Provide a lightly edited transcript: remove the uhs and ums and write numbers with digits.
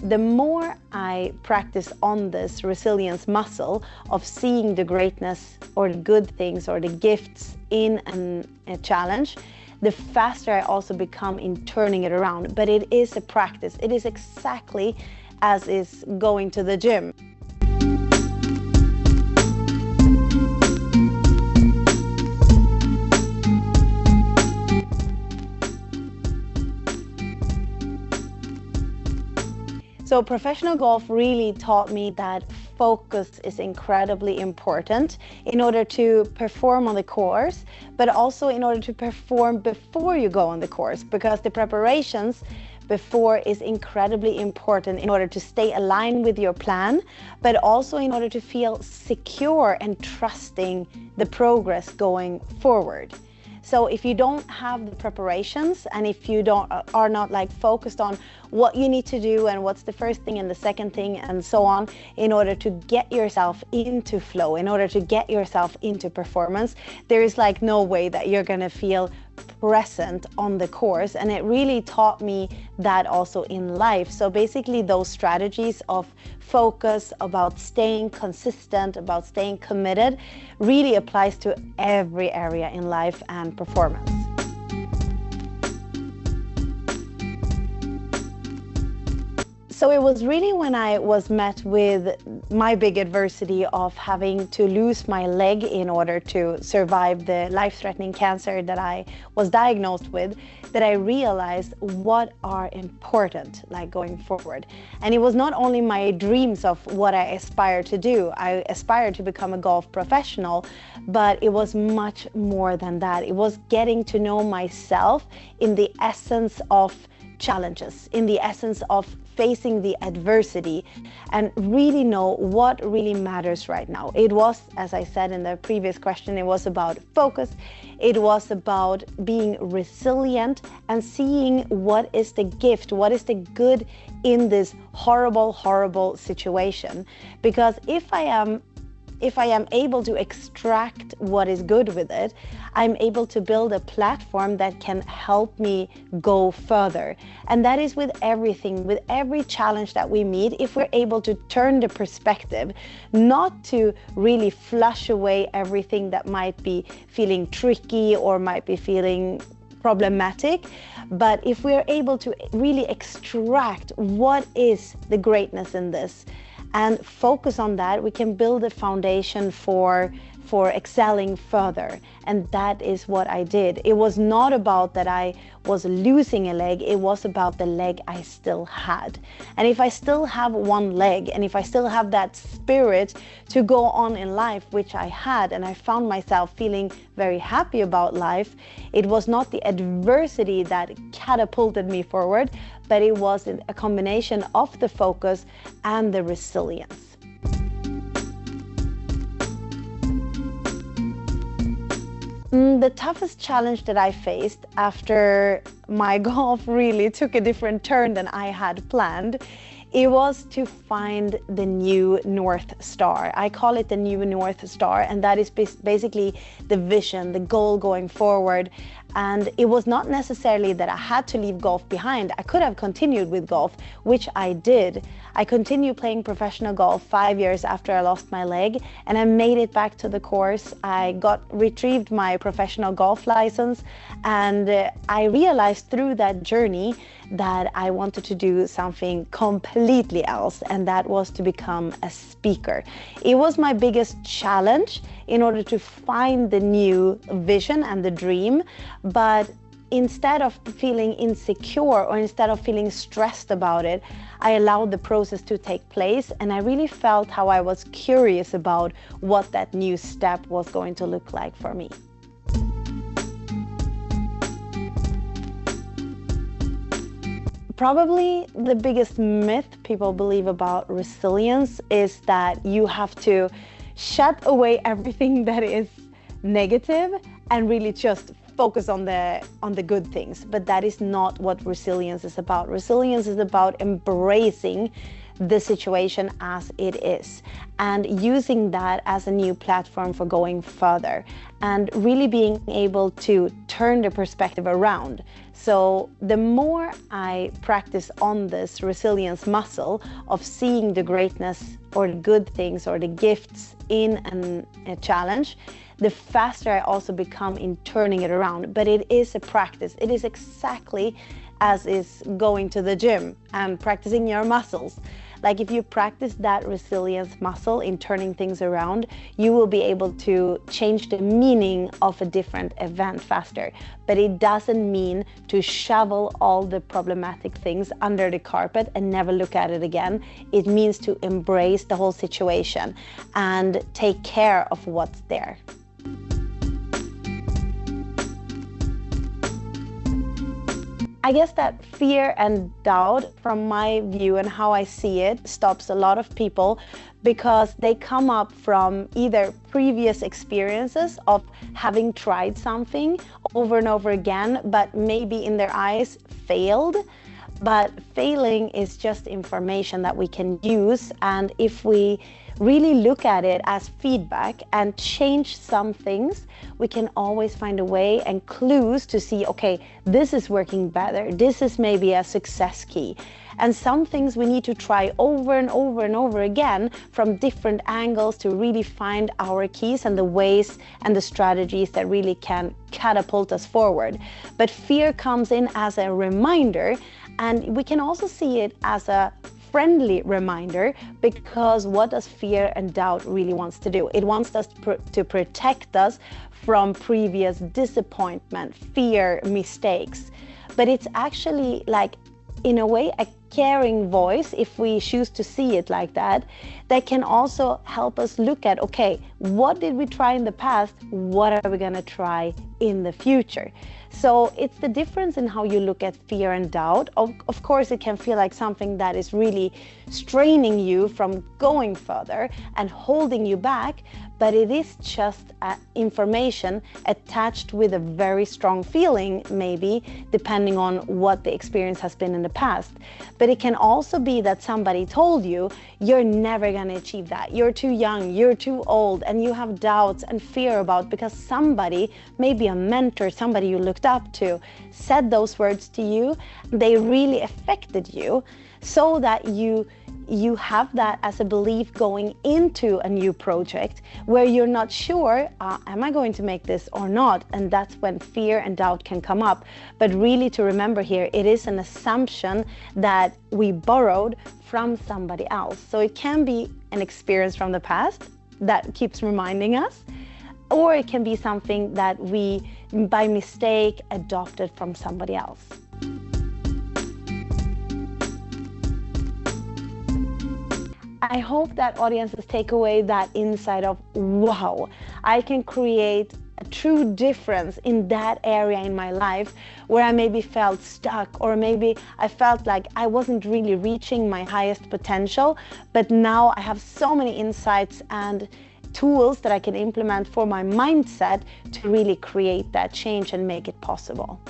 the more I practice on this resilience muscle of seeing the greatness or the good things or the gifts in a challenge, the faster I also become in turning it around. But it is a practice. It is exactly as is going to the gym. So professional golf really taught me that focus is incredibly important in order to perform on the course, but also in order to perform before you go on the course, because the preparations before is incredibly important in order to stay aligned with your plan, but also in order to feel secure and trusting the progress going forward. So if you don't have the preparations, and if you are not like focused on what you need to do and what's the first thing and the second thing and so on, in order to get yourself into flow, in order to get yourself into performance, there is like no way that you're gonna feel present on the course. And it really taught me that also in life. So basically those strategies of focus, about staying consistent, about staying committed, really applies to every area in life and performance. So it was really when I was met with my big adversity of having to lose my leg in order to survive the life-threatening cancer that I was diagnosed with, that I realized what are important, like going forward. And it was not only my dreams of what I aspired to do. I aspired to become a golf professional, but it was much more than that. It was getting to know myself in the essence of challenges, in the essence of facing the adversity, and really know what really matters right now. It was, as I said in the previous question, it was about focus. It was about being resilient and seeing what is the gift, what is the good in this horrible, horrible situation. Because if I am able to extract what is good with it, I'm able to build a platform that can help me go further. And that is with everything, with every challenge that we meet. If we're able to turn the perspective, not to really flush away everything that might be feeling tricky or might be feeling problematic, but if we're able to really extract what is the greatness in this and focus on that, we can build a foundation for excelling further. And that is what I did. It was not about that I was losing a leg, it was about the leg I still had. And if I still have one leg, and if I still have that spirit to go on in life, which I had, and I found myself feeling very happy about life, it was not the adversity that catapulted me forward, but it was a combination of the focus and the resilience. The toughest challenge that I faced after my golf really took a different turn than I had planned, it was to find the new North Star. I call it the new North Star, and that is basically the vision, the goal going forward. And it was not necessarily that I had to leave golf behind. I could have continued with golf, which I did. I continued playing professional golf 5 years after I lost my leg, and I made it back to the course. I retrieved my professional golf license, and I realized through that journey that I wanted to do something completely else, and that was to become a speaker. It was my biggest challenge in order to find the new vision and the dream, but instead of feeling insecure or instead of feeling stressed about it, I allowed the process to take place, and I really felt how I was curious about what that new step was going to look like for me. Probably the biggest myth people believe about resilience is that you have to shut away everything that is negative and really just focus on the good things. But that is not what resilience is about. Resilience is about embracing the situation as it is, and using that as a new platform for going further, and really being able to turn the perspective around. So the more I practice on this resilience muscle of seeing the greatness or the good things or the gifts in a challenge, the faster I also become in turning it around. But it is a practice. It is exactly as is going to the gym and practicing your muscles. Like if you practice that resilience muscle in turning things around, you will be able to change the meaning of a different event faster. But it doesn't mean to shovel all the problematic things under the carpet and never look at it again. It means to embrace the whole situation and take care of what's there. I guess that fear and doubt, from my view and how I see it, stops a lot of people because they come up from either previous experiences of having tried something over and over again, but maybe in their eyes failed. But failing is just information that we can use, and if we really look at it as feedback and change some things, we can always find a way and clues to see, okay, this is working better, this is maybe a success key. And some things we need to try over and over and over again from different angles to really find our keys and the ways and the strategies that really can catapult us forward. But fear comes in as a reminder, and we can also see it as a friendly reminder, because what does fear and doubt really wants to do? It wants us to protect us from previous disappointment, fear, mistakes. But it's actually, like, in a way, a caring voice, if we choose to see it like that, that can also help us look at, okay, what did we try in the past? What are we going to try in the future? So it's the difference in how you look at fear and doubt. Of course, it can feel like something that is really straining you from going further and holding you back, but it is just information attached with a very strong feeling, maybe, depending on what the experience has been in the past. But it can also be that somebody told you, you're never going to achieve that. You're too young, you're too old, and you have doubts and fear about, because somebody, maybe a mentor, somebody you looked up to, said those words to you. They really affected you, so that you have that as a belief going into a new project where you're not sure, am I going to make this or not? And that's when fear and doubt can come up. But really, to remember here, it is an assumption that we borrowed from somebody else. So it can be an experience from the past that keeps reminding us, or it can be something that we, by mistake, adopted from somebody else. I hope that audiences take away that insight of, wow, I can create a true difference in that area in my life where I maybe felt stuck, or maybe I felt like I wasn't really reaching my highest potential, but now I have so many insights and tools that I can implement for my mindset to really create that change and make it possible.